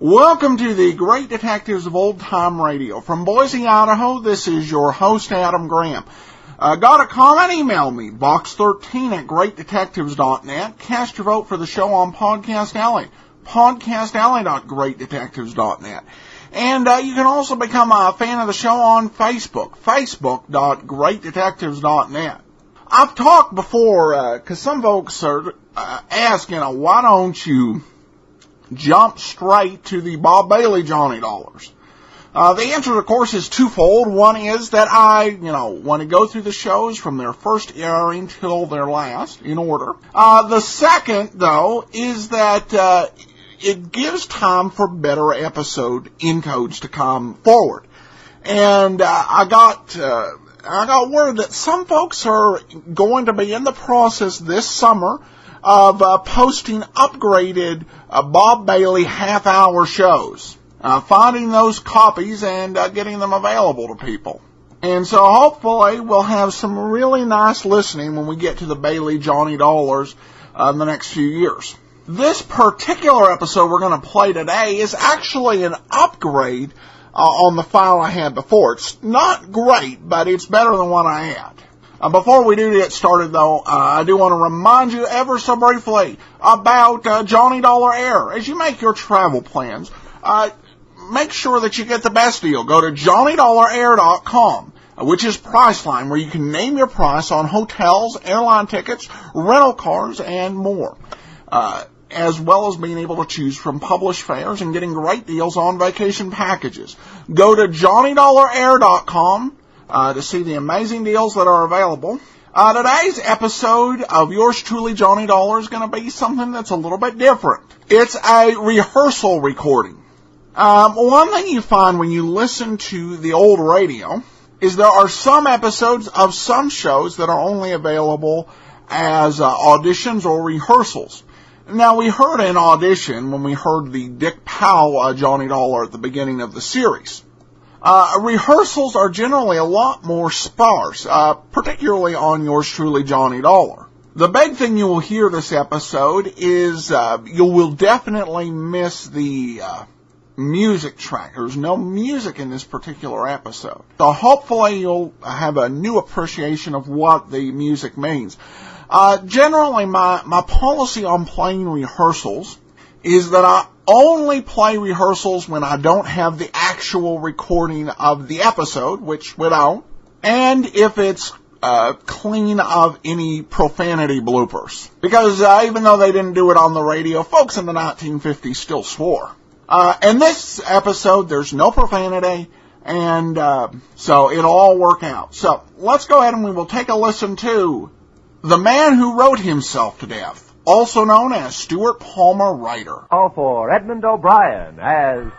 Welcome to the Great Detectives of Old Time Radio. From Boise, Idaho, this is your host, Adam Graham. Got a comment? Email me, box13@greatdetectives.net. Cast your vote for the show on Podcast Alley, podcastalley.greatdetectives.net. And you can also become a fan of the show on Facebook, facebook.greatdetectives.net. I've talked before, because some folks are asking, why don't you jump straight to the Bob Bailey Johnny Dollars? The answer, of course, is twofold. One is that I, want to go through the shows from their first airing till their last, in order. The second, though, is that it gives time for better episode encodes to come forward. And I got word that some folks are going to be in the process this summer of posting upgraded Bob Bailey half-hour shows, finding those copies and getting them available to people. And so hopefully we'll have some really nice listening when we get to the Bailey Johnny Dollars in the next few years. This particular episode we're going to play today is actually an upgrade on the file I had before. It's not great, but it's better than what I had. Before we do get started, though, I do want to remind you ever so briefly about Johnny Dollar Air. As you make your travel plans, make sure that you get the best deal. Go to JohnnyDollarAir.com, which is Priceline, where you can name your price on hotels, airline tickets, rental cars, and more, as well as being able to choose from published fares and getting great deals on vacation packages. Go to JohnnyDollarAir.com to see the amazing deals that are available. Today's episode of yours truly, Johnny Dollar, is going to be something that's a little bit different. It's a rehearsal recording. One thing you find when you listen to the old radio is there are some episodes of some shows that are only available as auditions or rehearsals. Now, we heard an audition when we heard the Dick Powell Johnny Dollar at the beginning of the series. Rehearsals are generally a lot more sparse, particularly on yours truly, Johnny Dollar. The big thing you will hear this episode is you will definitely miss the music track. There's no music in this particular episode. So hopefully you'll have a new appreciation of what the music means. Generally, my policy on playing rehearsals is that I only play rehearsals when I don't have the actual recording of the episode, which we don't, and if it's clean of any profanity bloopers. Because even though they didn't do it on the radio, folks in the 1950s still swore. In this episode, there's no profanity, and so it'll all work out. So let's go ahead and we will take a listen to The Man Who Wrote Himself to Death, also known as Stuart Palmer Writer. Call for Edmund O'Brien as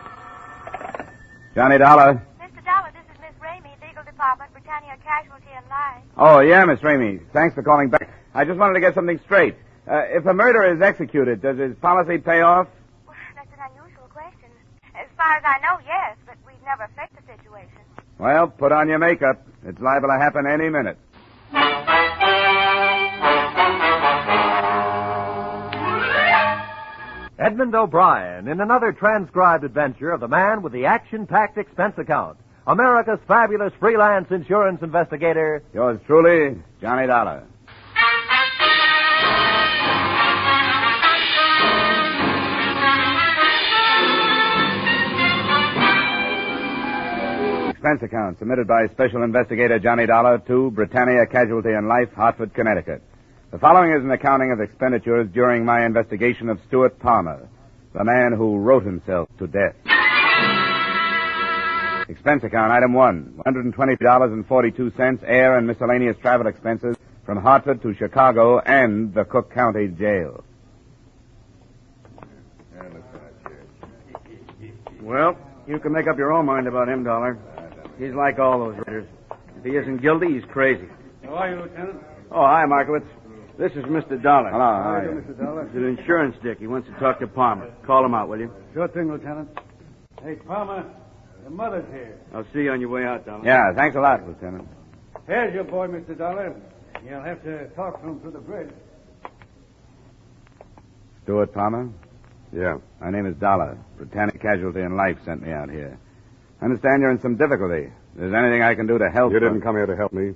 Johnny Dollar. Mr. Dollar, this is Miss Ramey, Legal Department, Britannia Casualty and Life. Oh, yeah, Miss Ramey. Thanks for calling back. I just wanted to get something straight. If a murderer is executed, does his policy pay off? Well, that's an unusual question. As far as I know, yes, but we've never faced the situation. Well, put on your makeup. It's liable to happen any minute. Edmund O'Brien in another transcribed adventure of the man with the action-packed expense account, America's fabulous freelance insurance investigator. Yours truly, Johnny Dollar. Expense account submitted by Special Investigator Johnny Dollar to Britannia Casualty and Life, Hartford, Connecticut. The following is an accounting of expenditures during my investigation of Stuart Palmer, the man who wrote himself to death. Expense account, item 1, $120.42, air and miscellaneous travel expenses from Hartford to Chicago and the Cook County Jail. Well, you can make up your own mind about him, Dollar. He's like all those writers. If he isn't guilty, he's crazy. How are you, Lieutenant? Oh, hi, Markowitz. This is Mr. Dollar. Hello, how are you? Mr. Dollar? He's an insurance dick. He wants to talk to Palmer. Call him out, will you? Sure thing, Lieutenant. Hey, Palmer, the mother's here. I'll see you on your way out, Dollar. Yeah, thanks a lot, Lieutenant. Here's your boy, Mr. Dollar. You'll have to talk to him through the bridge. Stuart Palmer? Yeah. My name is Dollar. Britannic Casualty and Life sent me out here. I understand you're in some difficulty. If there's anything I can do to help... You didn't come here to help me.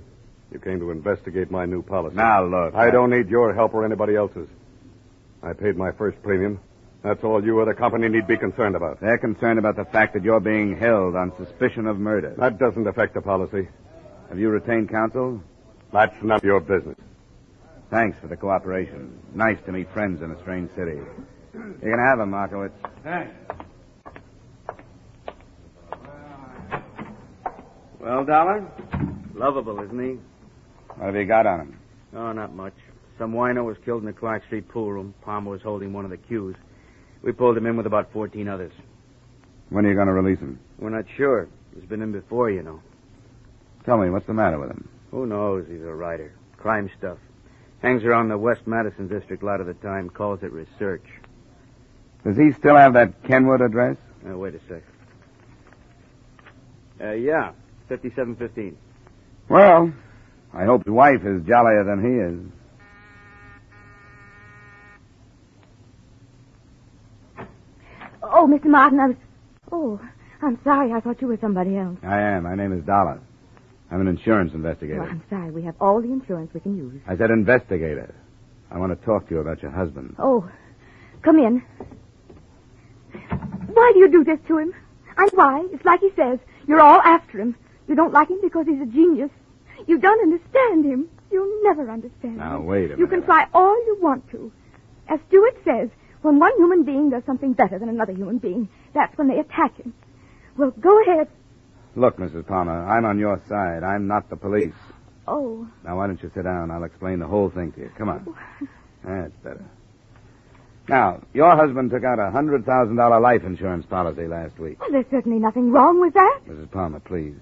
You came to investigate my new policy. Now, look. I don't need your help or anybody else's. I paid my first premium. That's all you or the company need be concerned about. They're concerned about the fact that you're being held on suspicion of murder. That doesn't affect the policy. Have you retained counsel? That's none of your business. Thanks for the cooperation. Nice to meet friends in a strange city. You can have him, Markowitz. Thanks. Well, Dollar? Lovable, isn't he? What have you got on him? Oh, not much. Some wino was killed in the Clark Street pool room. Palmer was holding one of the cues. We pulled him in with about 14 others. When are you going to release him? We're not sure. He's been in before, you know. Tell me, what's the matter with him? Who knows? He's a writer. Crime stuff. Hangs around the West Madison district a lot of the time. Calls it research. Does he still have that Kenwood address? Wait a sec. Yeah. 5715. Well, I hope his wife is jollier than he is. Oh, Mr. Martin, I'm sorry. I thought you were somebody else. I am. My name is Dollar. I'm an insurance investigator. Well, I'm sorry. We have all the insurance we can use. I said investigator. I want to talk to you about your husband. Oh, come in. Why do you do this to him? And why? It's like he says. You're all after him. You don't like him because he's a genius. You don't understand him. You'll never understand Now, him. wait a minute. You can try all you want to. As Stuart says, when one human being does something better than another human being, that's when they attack him. Well, go ahead. Look, Mrs. Palmer, I'm on your side. I'm not the police. Oh. Now, why don't you sit down? I'll explain the whole thing to you. Come on. That's better. Now, your husband took out a $100,000 life insurance policy last week. Well, there's certainly nothing wrong with that. Mrs. Palmer, please.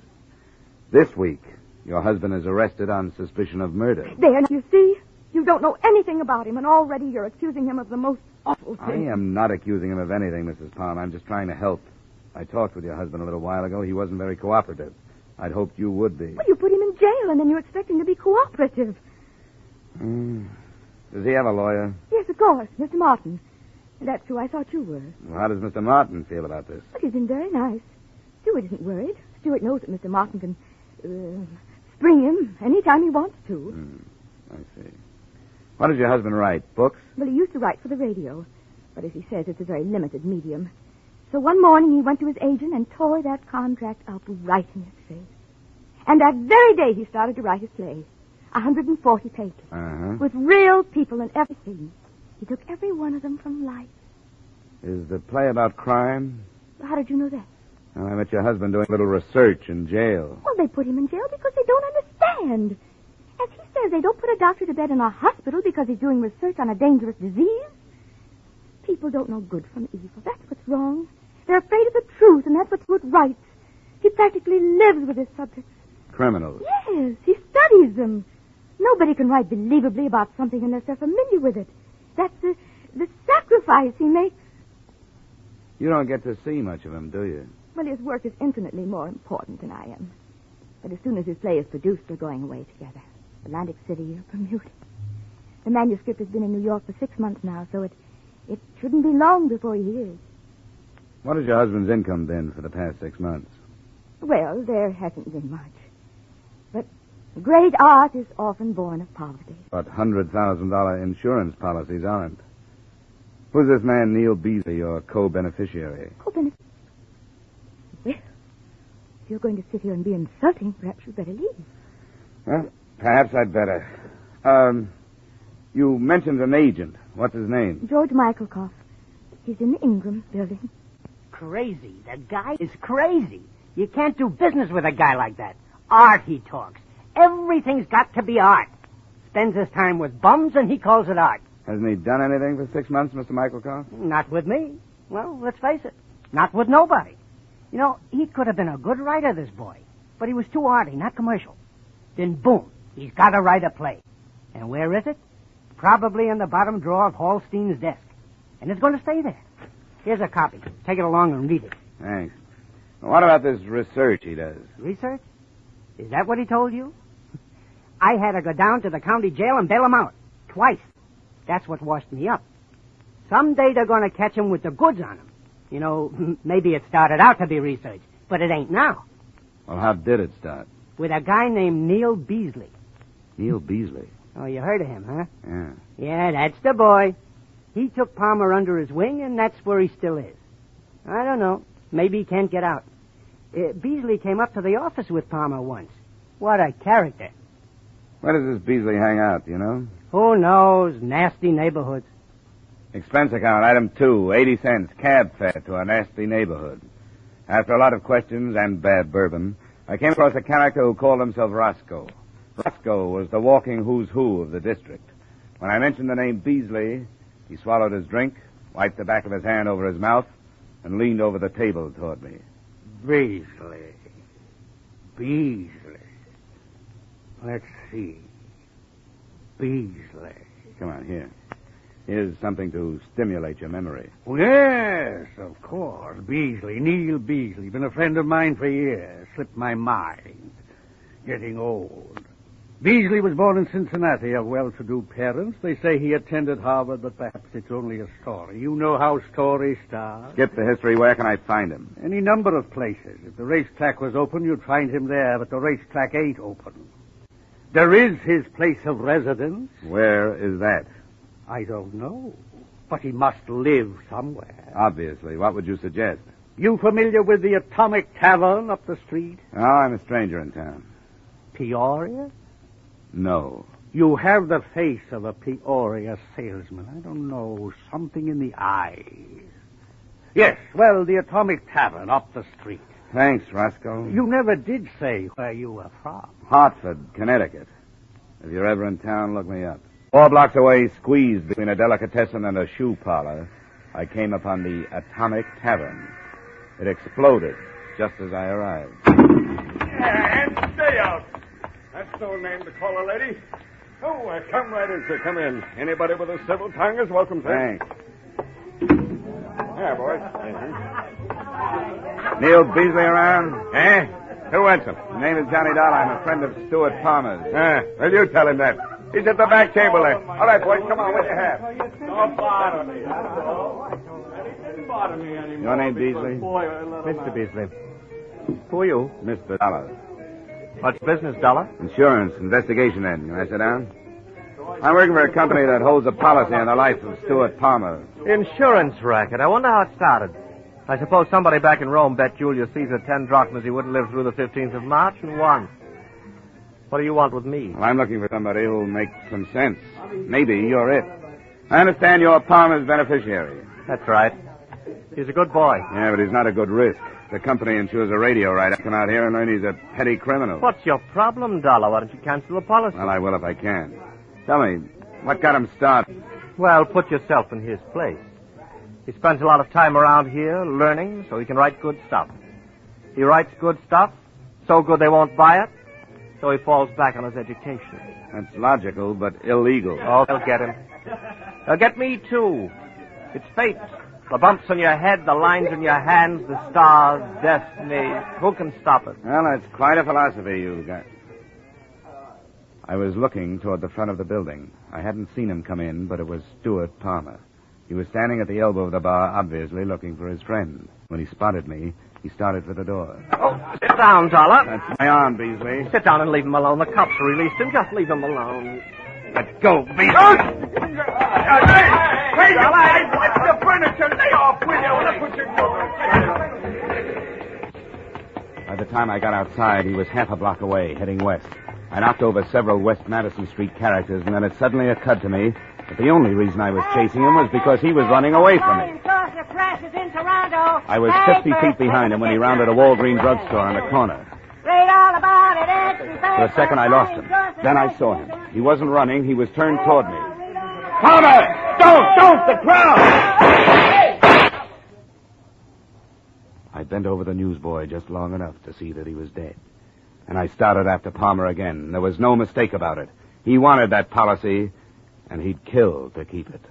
This week, your husband is arrested on suspicion of murder. There, you see? You don't know anything about him, and already you're accusing him of the most awful thing. I am not accusing him of anything, Mrs. Palmer. I'm just trying to help. I talked with your husband a little while ago. He wasn't very cooperative. I'd hoped you would be. Well, you put him in jail, and then you expect him to be cooperative. Does he have a lawyer? Yes, of course, Mr. Martin. That's who I thought you were. Well, how does Mr. Martin feel about this? But he's been very nice. Stuart isn't worried. Stuart knows that Mr. Martin can spring him any time he wants to. I see. What does your husband write? Books? Well, he used to write for the radio. But as he says, it's a very limited medium. So one morning he went to his agent and tore that contract up right in his face. And that very day he started to write his play. 140 pages. Uh-huh. With real people and everything. He took every one of them from life. Is the play about crime? How did you know that? Well, I met your husband doing a little research in jail. Well, they put him in jail because they don't understand. As he says, they don't put a doctor to bed in a hospital because he's doing research on a dangerous disease. People don't know good from evil. That's what's wrong. They're afraid of the truth, and that's what Stuart writes. He practically lives with his subjects. Criminals? Yes, he studies them. Nobody can write believably about something unless they're familiar with it. That's the sacrifice he makes. You don't get to see much of him, do you? Well, his work is infinitely more important than I am. But as soon as his play is produced, we're going away together. Atlantic City or Bermuda. The manuscript has been in New York for 6 months now, so it shouldn't be long before he hears. What has your husband's income been for the past 6 months? Well, there hasn't been much. But great art is often born of poverty. But $100,000 insurance policies aren't. Who's this man, Neil Beasley, your co-beneficiary? Co-beneficiary? Well, if you're going to sit here and be insulting, perhaps you'd better leave. Well, perhaps I'd better. You mentioned an agent. What's his name? George Michaelkoff. He's in the Ingram building. Crazy. The guy is crazy. You can't do business with a guy like that. Art, he talks. Everything's got to be art. Spends his time with bums, and he calls it art. Hasn't he done anything for 6 months, Mr. Michaelkoff? Not with me. Well, let's face it. Not with nobody. You know, he could have been a good writer, this boy. But he was too arty, not commercial. Then, boom, he's got to write a play. And where is it? Probably in the bottom drawer of Hallstein's desk. And it's going to stay there. Here's a copy. Take it along and read it. Thanks. What about this research he does? Research? Is that what he told you? I had to go down to the county jail and bail him out. Twice. That's what washed me up. Someday they're going to catch him with the goods on him. You know, maybe it started out to be research, but it ain't now. Well, how did it start? With a guy named Neil Beasley. Neil Beasley? Oh, you heard of him, huh? Yeah. Yeah, that's the boy. He took Palmer under his wing, and that's where he still is. I don't know. Maybe he can't get out. Beasley came up to the office with Palmer once. What a character. Where does this Beasley hang out, do you know? Who knows? Nasty neighborhoods. Expense account, item 2, 80 cents, cab fare to a nasty neighborhood. After a lot of questions and bad bourbon, I came across a character who called himself Roscoe. Roscoe was the walking who's who of the district. When I mentioned the name Beasley, he swallowed his drink, wiped the back of his hand over his mouth, and leaned over the table toward me. Beasley. Let's see. Beasley. Come on, here. Here's something to stimulate your memory. Oh, yes, of course. Beasley, Neil Beasley. Been a friend of mine for years. Slipped my mind. Getting old. Beasley was born in Cincinnati of well-to-do parents. They say he attended Harvard, but perhaps it's only a story. You know how stories start. Skip the history. Where can I find him? Any number of places. If the racetrack was open, you'd find him there, but the racetrack ain't open. There is his place of residence. Where is that? I don't know. But he must live somewhere. Obviously. What would you suggest? You familiar with the Atomic Tavern up the street? Oh, I'm a stranger in town. Peoria? No. You have the face of a Peoria salesman. I don't know, something in the eyes. Yes, well, the Atomic Tavern up the street. Thanks, Roscoe. You never did say where you were from. Hartford, Connecticut. If you're ever in town, look me up. 4 blocks away, squeezed between a delicatessen and a shoe parlor, I came upon the Atomic Tavern. It exploded just as I arrived. Yeah, and stay out. That's no name to call a lady. Oh, come right in, sir. Come in. Anybody with a civil tongue is welcome, sir. Thanks. Yeah, boys. Neil Beasley around? Eh? Who wants him? His name is Johnny Dollar. I'm a friend of Stuart Palmer's. Well, you tell him that. He's at the back table there. All right, boys, come on, what you have? Don't bother me. Don't bother me anymore. Your name, Beasley? Mr. Beasley. Who are you? Mr. Dollar. What's business, Dollar? Insurance, investigation end. Can I sit down? I'm working for a company that holds a policy on the life of Stuart Palmer. Insurance racket. I wonder how it started. I suppose somebody back in Rome bet Julius Caesar 10 drachmas he wouldn't live through the 15th of March and won. What do you want with me? Well, I'm looking for somebody who'll make some sense. Maybe you're it. I understand you're Palmer's beneficiary. That's right. He's a good boy. Yeah, but he's not a good risk. The company insures a radio right. I come out here and learn he's a petty criminal. What's your problem, Dollar? Why don't you cancel the policy? Well, I will if I can. Tell me, what got him started? Well, put yourself in his place. He spends a lot of time around here learning so he can write good stuff. He writes good stuff, so good they won't buy it, so he falls back on his education. That's logical, but illegal. Oh, they'll get him. They'll get me, too. It's fate. The bumps on your head, the lines in your hands, the stars, destiny. Who can stop it? Well, that's quite a philosophy you've got. I was looking toward the front of the building. I hadn't seen him come in, but it was Stuart Palmer. He was standing at the elbow of the bar, obviously looking for his friend. When he spotted me, he started for the door. Oh, sit down, Dollar. That's my arm, Beasley. Sit down and leave him alone. The cops released him. Just leave him alone. Let go, Beasley. Hey, what's the furniture? Lay off, will you? Look what you're doing. By the time I got outside, he was half a block away, heading west. I knocked over several West Madison Street characters, and then it suddenly occurred to me that the only reason I was chasing him was because he was running away from me. I was 50 feet behind him when he rounded a Walgreens drugstore on the corner. For a second, I lost him. Then I saw him. He wasn't running. He was turned toward me. Palmer! Don't! The crowd! I bent over the newsboy just long enough to see that he was dead. And I started after Palmer again. There was no mistake about it. He wanted that policy, and he'd kill to keep it.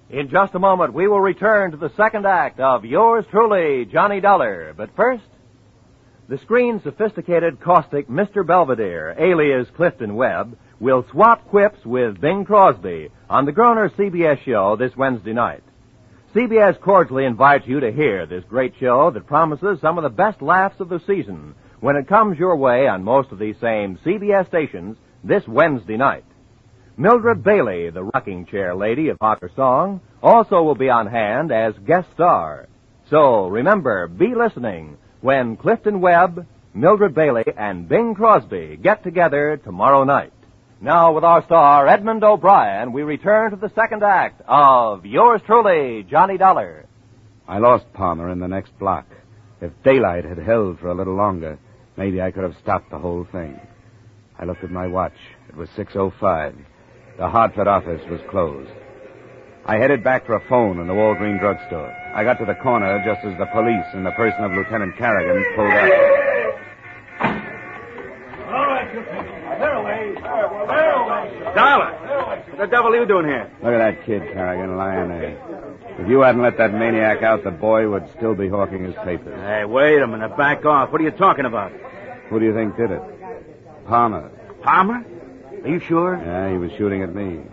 In just a moment, we will return to the second act of yours truly, Johnny Dollar. But first, the screen sophisticated, caustic Mr. Belvedere, alias Clifton Webb, will swap quips with Bing Crosby on the Groner CBS show this Wednesday night. CBS cordially invites you to hear this great show that promises some of the best laughs of the season when it comes your way on most of these same CBS stations this Wednesday night. Mildred Bailey, the rocking chair lady of Hawker Song, also will be on hand as guest star. So remember, be listening when Clifton Webb, Mildred Bailey, and Bing Crosby get together tomorrow night. Now, with our star, Edmund O'Brien, we return to the second act of Yours Truly, Johnny Dollar. I lost Palmer in the next block. If daylight had held for a little longer, maybe I could have stopped the whole thing. I looked at my watch. It was 6:05. The Hartford office was closed. I headed back for a phone in the Walgreen drugstore. I got to the corner just as the police in the person of Lieutenant Carrigan pulled up. All right, they're away. Dollar! What the devil are you doing here? Look at that kid, Carrigan, lying there. If you hadn't let that maniac out, the boy would still be hawking his papers. Hey, wait a minute. Back off. What are you talking about? Who do you think did it? Palmer. Palmer? Are you sure? Yeah, he was shooting at me.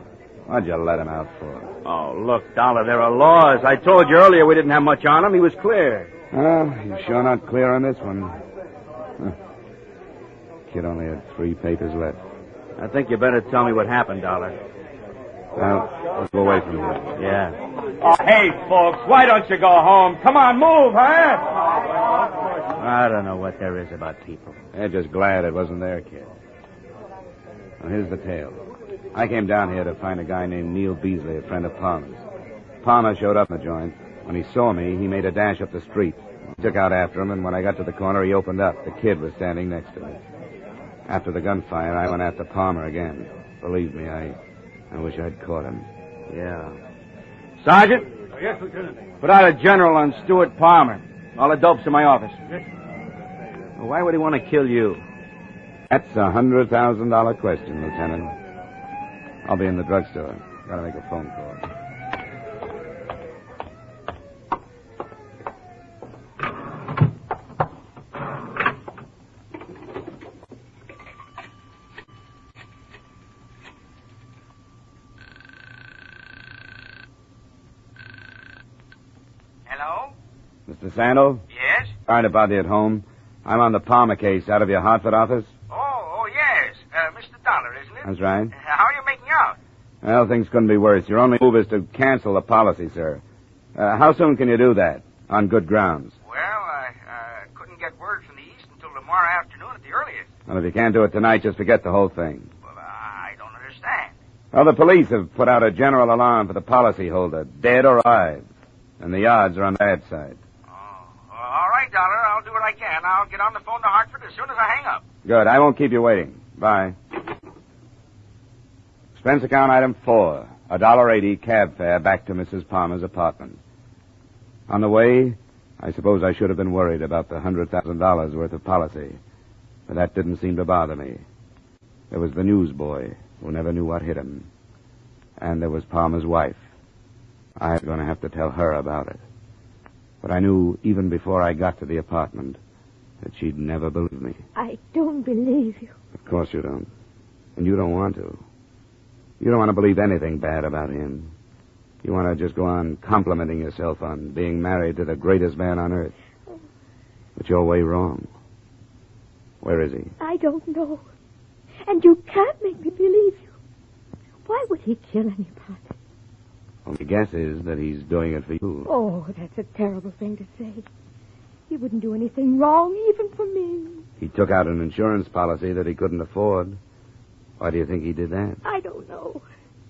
What'd you let him out for? Oh, look, Dollar, there are laws. I told you earlier we didn't have much on him. He was clear. Well, he's sure not clear on this one. Huh. Kid only had 3 papers left. I think you better tell me what happened, Dollar. Well, let's go away from here. Yeah. Oh, hey, folks, why don't you go home? Come on, move, huh? I don't know what there is about people. They're just glad it wasn't their kid. Well, here's the tale. I came down here to find a guy named Neil Beasley, a friend of Palmer's. Palmer showed up in the joint. When he saw me, he made a dash up the street. I took out after him, and when I got to the corner, he opened up. The kid was standing next to me. After the gunfire, I went after Palmer again. Believe me, I wish I'd caught him. Yeah. Sergeant? Yes, Lieutenant. Put out a general on Stuart Palmer. All the dope's in my office. Yes. Well, why would he want to kill you? That's a $100,000 question, Lieutenant. I'll be in the drugstore. Gotta make a phone call. Hello? Mr. Sandal? Yes? Sorry to bother you at home. I'm on the Palmer case out of your Hartford office. Oh, yes. Mr. Dollar, isn't it? That's right. How are you making out? Well, things couldn't be worse. Your only move is to cancel the policy, sir. How soon can you do that? On good grounds. Well, I couldn't get word from the East until tomorrow afternoon at the earliest. Well, if you can't do it tonight, just forget the whole thing. Well, I don't understand. Well, the police have put out a general alarm for the policyholder, dead or alive. And the odds are on the bad side. Oh, well, all right, Dollar. I'll do what I can. I'll get on the phone to Hartford as soon as I hang up. Good. I won't keep you waiting. Bye. Expense account item 4, $1.80 cab fare back to Mrs. Palmer's apartment. On the way, I suppose I should have been worried about the $100,000 worth of policy, but that didn't seem to bother me. There was the newsboy who never knew what hit him, and there was Palmer's wife. I was going to have to tell her about it. But I knew even before I got to the apartment that she'd never believe me. I don't believe you. Of course you don't. And you don't want to. You don't want to believe anything bad about him. You want to just go on complimenting yourself on being married to the greatest man on earth. But you're way wrong. Where is he? I don't know. And you can't make me believe you. Why would he kill anybody? Well, my guess is that he's doing it for you. Oh, that's a terrible thing to say. He wouldn't do anything wrong, even for me. He took out an insurance policy that he couldn't afford. Why do you think he did that? I don't know.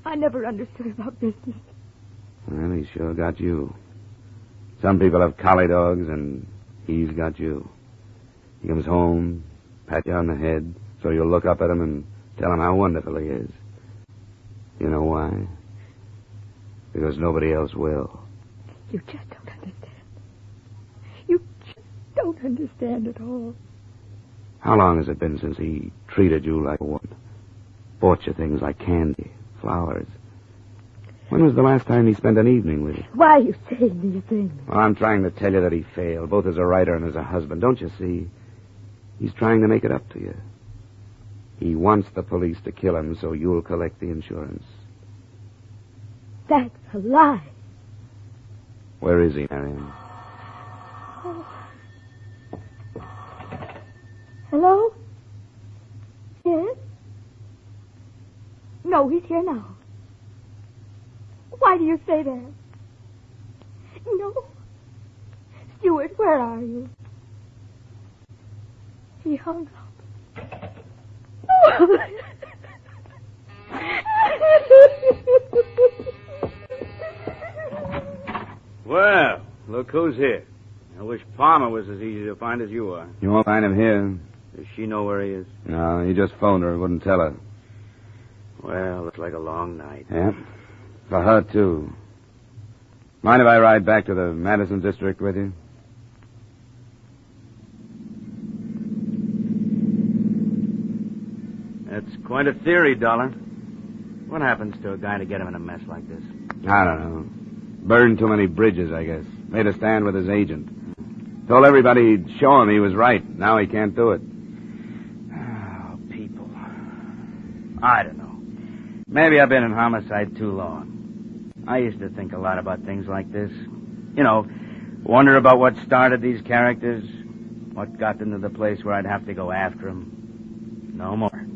I never understood about business. Well, he sure got you. Some people have collie dogs, and he's got you. He comes home, pat you on the head, so you'll look up at him and tell him how wonderful he is. You know why? Because nobody else will. You just don't understand. You just don't understand at all. How long has it been since he treated you like a woman? Bought you things like candy, flowers. When was the last time he spent an evening with you? Why are you saying these things? Well, I'm trying to tell you that he failed, both as a writer and as a husband. Don't you see? He's trying to make it up to you. He wants the police to kill him so you'll collect the insurance. That's a lie. Where is he, Marion? Oh. Hello? Yes? No, he's here now. Why do you say that? No. Stuart, where are you? He hung up. Well, look who's here. I wish Palmer was as easy to find as you are. You won't find him here. Does she know where he is? No, he just phoned her. Wouldn't tell her. Well, looks like a long night. Yeah. For her, too. Mind if I ride back to the Madison district with you? That's quite a theory, Dollar. What happens to a guy to get him in a mess like this? I don't know. Burned too many bridges, I guess. Made a stand with his agent. Told everybody he'd show him he was right. Now he can't do it. Oh, people. I don't know. Maybe I've been in homicide too long. I used to think a lot about things like this. You know, wonder about what started these characters, what got them to the place where I'd have to go after them. No more.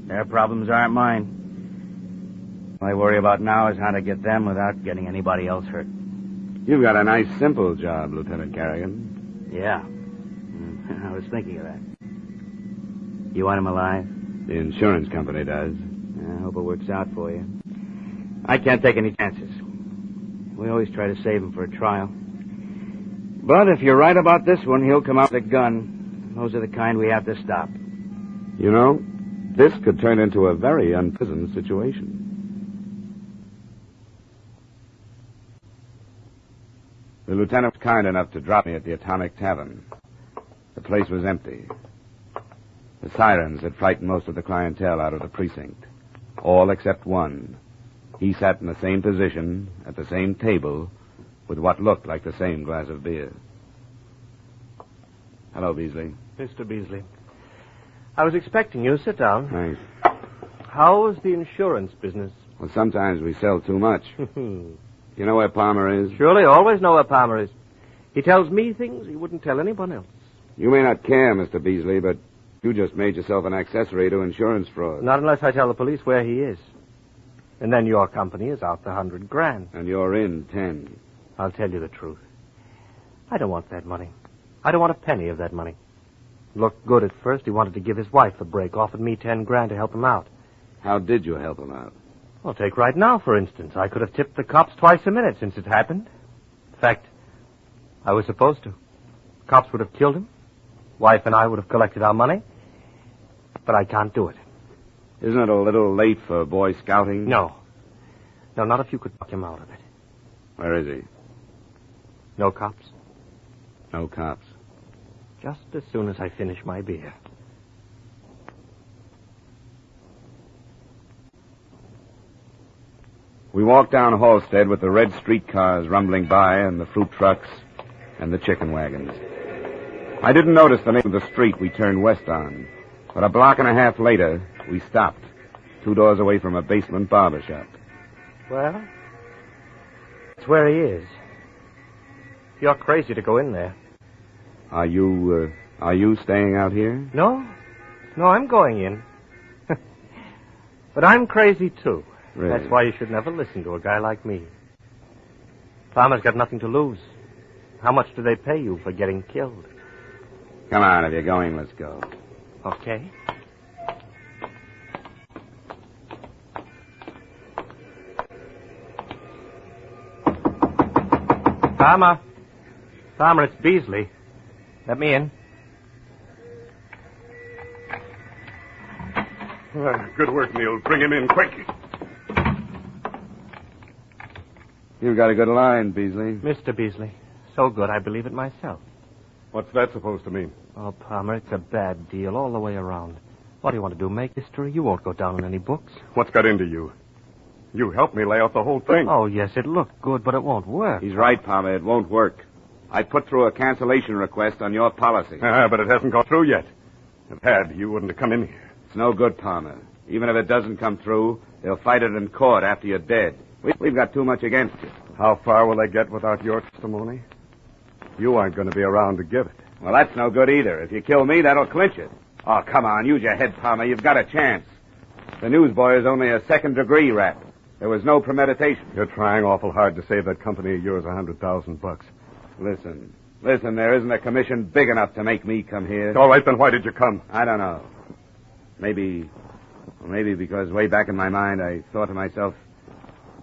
Their problems aren't mine. All I worry about now is how to get them without getting anybody else hurt. You've got a nice, simple job, Lieutenant Carrigan. Yeah. I was thinking of that. You want him alive? The insurance company does. I hope it works out for you. I can't take any chances. We always try to save him for a trial. But if you're right about this one, he'll come out with a gun. Those are the kind we have to stop. You know, this could turn into a very unpleasant situation. The lieutenant was kind enough to drop me at the Atomic Tavern. The place was empty. The sirens had frightened most of the clientele out of the precinct. All except one. He sat in the same position, at the same table, with what looked like the same glass of beer. Hello, Beasley. Mr. Beasley. I was expecting you. Sit down. Thanks. How's the insurance business? Well, sometimes we sell too much. You know where Palmer is? Surely, always know where Palmer is. He tells me things he wouldn't tell anyone else. You may not care, Mr. Beasley, but you just made yourself an accessory to insurance fraud. Not unless I tell the police where he is. And then your company is out the $100,000. And you're in 10. I'll tell you the truth. I don't want that money. I don't want a penny of that money. It looked good at first. He wanted to give his wife a break, offered me $10,000 to help him out. How did you help him out? Well, take right now, for instance. I could have tipped the cops twice a minute since it happened. In fact, I was supposed to. Cops would have killed him. Wife and I would have collected our money. But I can't do it. Isn't it a little late for Boy Scouting? No. No, not if you could talk him out of it. Where is he? No cops. No cops. Just as soon as I finish my beer. We walked down Halstead with the red streetcars rumbling by and the fruit trucks and the chicken wagons. I didn't notice the name of the street we turned west on, but a block and a half later, we stopped, 2 doors away from a basement barber shop. Well, it's where he is. You're crazy to go in there. Are you staying out here? No, I'm going in. But I'm crazy, too. Really? That's why you should never listen to a guy like me. Farmer's got nothing to lose. How much do they pay you for getting killed? Come on, if you're going, let's go. Okay. Farmer, it's Beasley. Let me in. Good work, Neil. Bring him in quick. You've got a good line, Beasley. Mr. Beasley. So good, I believe it myself. What's that supposed to mean? Oh, Palmer, it's a bad deal all the way around. What do you want to do, make history? You won't go down in any books. What's got into you? You helped me lay out the whole thing. Oh, yes, it looked good, but it won't work. He's right, Palmer. It won't work. I put through a cancellation request on your policy. But it hasn't gone through yet. If it had, you wouldn't have come in here. It's no good, Palmer. Even if it doesn't come through, they'll fight it in court after you're dead. We've got too much against you. How far will they get without your testimony? You aren't going to be around to give it. Well, that's no good either. If you kill me, that'll clinch it. Oh, come on, use your head, Palmer. You've got a chance. The newsboy is only a second-degree rap. There was no premeditation. You're trying awful hard to save that company of yours $100,000. Listen, there isn't a commission big enough to make me come here. All right, then why did you come? I don't know. Maybe because way back in my mind I thought to myself,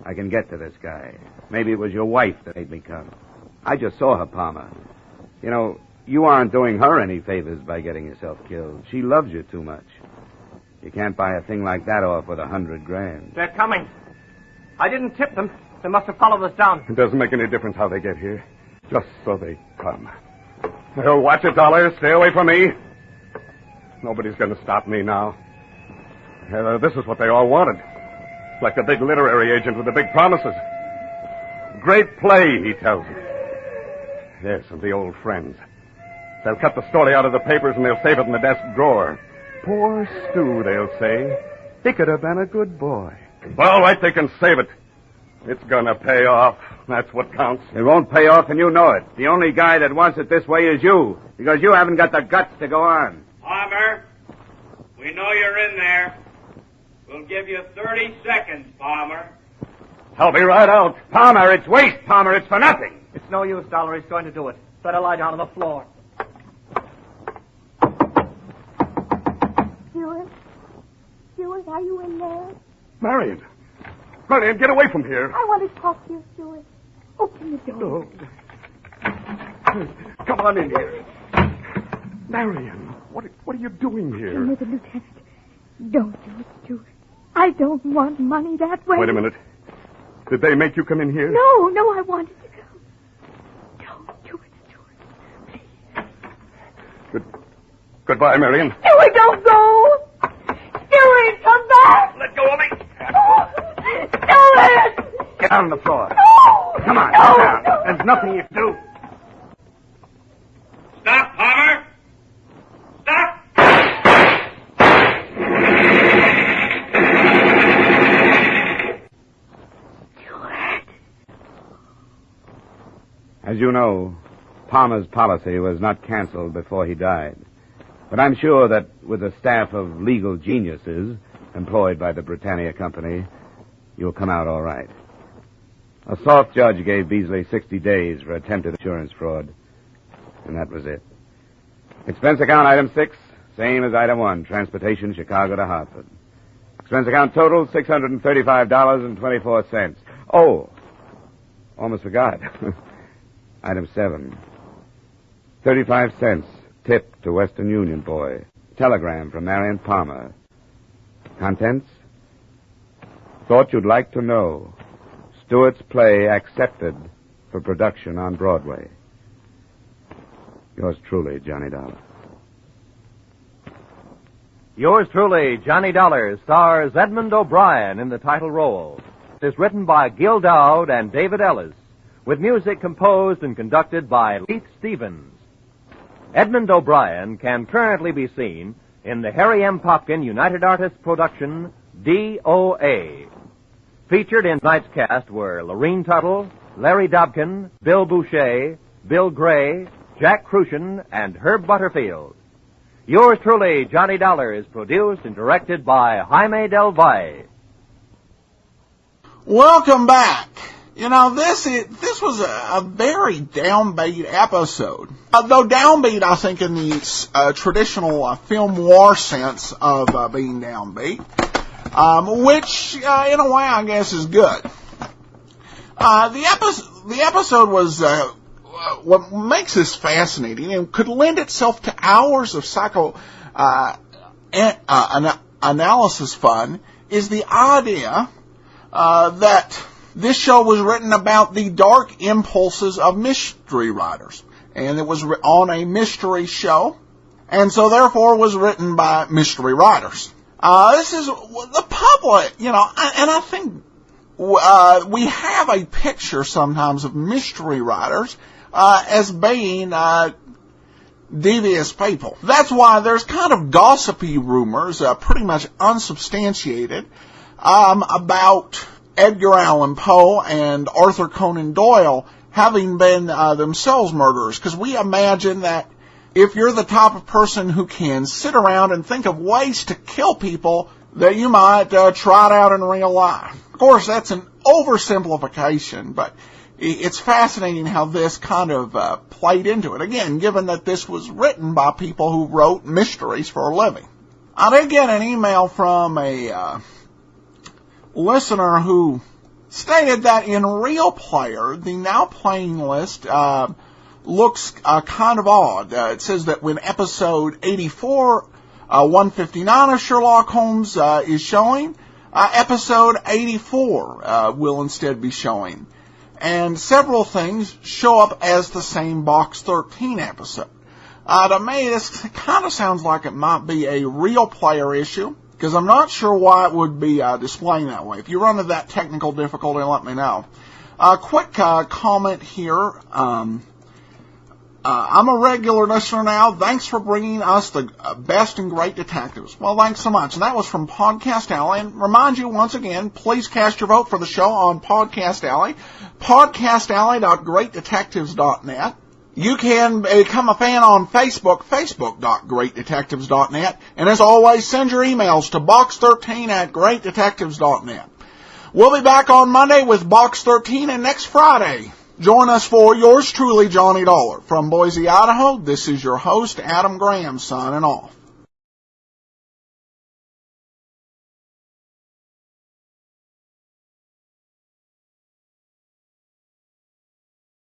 I can get to this guy. Maybe it was your wife that made me come. I just saw her, Palmer. You know, you aren't doing her any favors by getting yourself killed. She loves you too much. You can't buy a thing like that off with $100,000. They're coming. I didn't tip them. They must have followed us down. It doesn't make any difference how they get here. Just so they come. Oh, watch it, Dollar. Stay away from me. Nobody's going to stop me now. This is what they all wanted. Like a big literary agent with the big promises. Great play, he tells them. Yes, and the old friends. They'll cut the story out of the papers and they'll save it in the desk drawer. Poor Stu, they'll say. He could have been a good boy. Well, all right, they can save it. It's gonna pay off. That's what counts. It won't pay off, and you know it. The only guy that wants it this way is you, because you haven't got the guts to go on. Palmer, we know you're in there. We'll give you 30 seconds, Palmer. I'll be right out. Palmer, it's waste, Palmer. It's for nothing. It's no use, Dollar. He's going to do it. Better lie down on the floor. Stuart, are you in there? Marion, get away from here. I want to talk to you, Stuart. Open the door. Oh. Come on in here. Marion, what are you doing here? Mr. Lieutenant, don't do it, Stuart. I don't want money that way. Wait a minute. Did they make you come in here? No, I wanted to go. Don't do it, Stuart. Goodbye, Marion. Stuart, don't go! Stuart, come back! Let go of me. Stuart! Get on the floor. No! Come on, No! sit down. There's nothing you can do. Stop, Palmer. Stop. As you know, Palmer's policy was not canceled before he died. But I'm sure that with a staff of legal geniuses employed by the Britannia Company, you'll come out all right. A soft judge gave Beasley 60 days for attempted insurance fraud, and that was it. Expense account item 6, same as item 1, transportation Chicago to Hartford. Expense account total $635.24. Oh, almost forgot. Item 7, 35 cents tip to Western Union boy. Telegram from Marion Palmer. Contents? Thought you'd like to know. Stuart's play accepted for production on Broadway. Yours truly, Johnny Dollar. Yours truly, Johnny Dollar, stars Edmund O'Brien in the title role. It is written by Gil Dowd and David Ellis, with music composed and conducted by Leith Stevens. Edmund O'Brien can currently be seen in the Harry M. Popkin United Artists production, DOA. Featured in tonight's cast were Lorene Tuttle, Larry Dobkin, Bill Boucher, Bill Gray, Jack Crucian, and Herb Butterfield. Yours truly, Johnny Dollar, is produced and directed by Jaime Del Valle. Welcome back. You know, this was a very downbeat episode. Though downbeat, I think, in the traditional film noir sense of being downbeat, which, in a way, I guess, is good. The episode was what makes this fascinating and could lend itself to hours of analysis fun is the idea that this show was written about the dark impulses of mystery writers. And it was on a mystery show, and so therefore was written by mystery writers. This is the public, you know, and I think we have a picture sometimes of mystery writers as being devious people. That's why there's kind of gossipy rumors, pretty much unsubstantiated, about Edgar Allan Poe and Arthur Conan Doyle having been themselves murderers. Because we imagine that if you're the type of person who can sit around and think of ways to kill people, that you might try it out in real life. Of course, that's an oversimplification, but it's fascinating how this kind of played into it. Again, given that this was written by people who wrote mysteries for a living. I did get an email from a listener who stated that in Real Player, the now playing list looks kind of odd. It says that when episode 84, 159 of Sherlock Holmes is showing, episode 84 will instead be showing. And several things show up as the same Box 13 episode. To me, this kind of sounds like it might be a Real Player issue, because I'm not sure why it would be displaying that way. If you run into that technical difficulty, let me know. Quick comment here. I'm a regular listener now. Thanks for bringing us the best and great detectives. Well, thanks so much. And that was from Podcast Alley. And remind you once again, please cast your vote for the show on Podcast Alley. podcastalley.greatdetectives.net. You can become a fan on Facebook, facebook.greatdetectives.net. And as always, send your emails to box13@greatdetectives.net. We'll be back on Monday with Box 13, and next Friday, join us for yours truly, Johnny Dollar. From Boise, Idaho, this is your host, Adam Graham, signing off.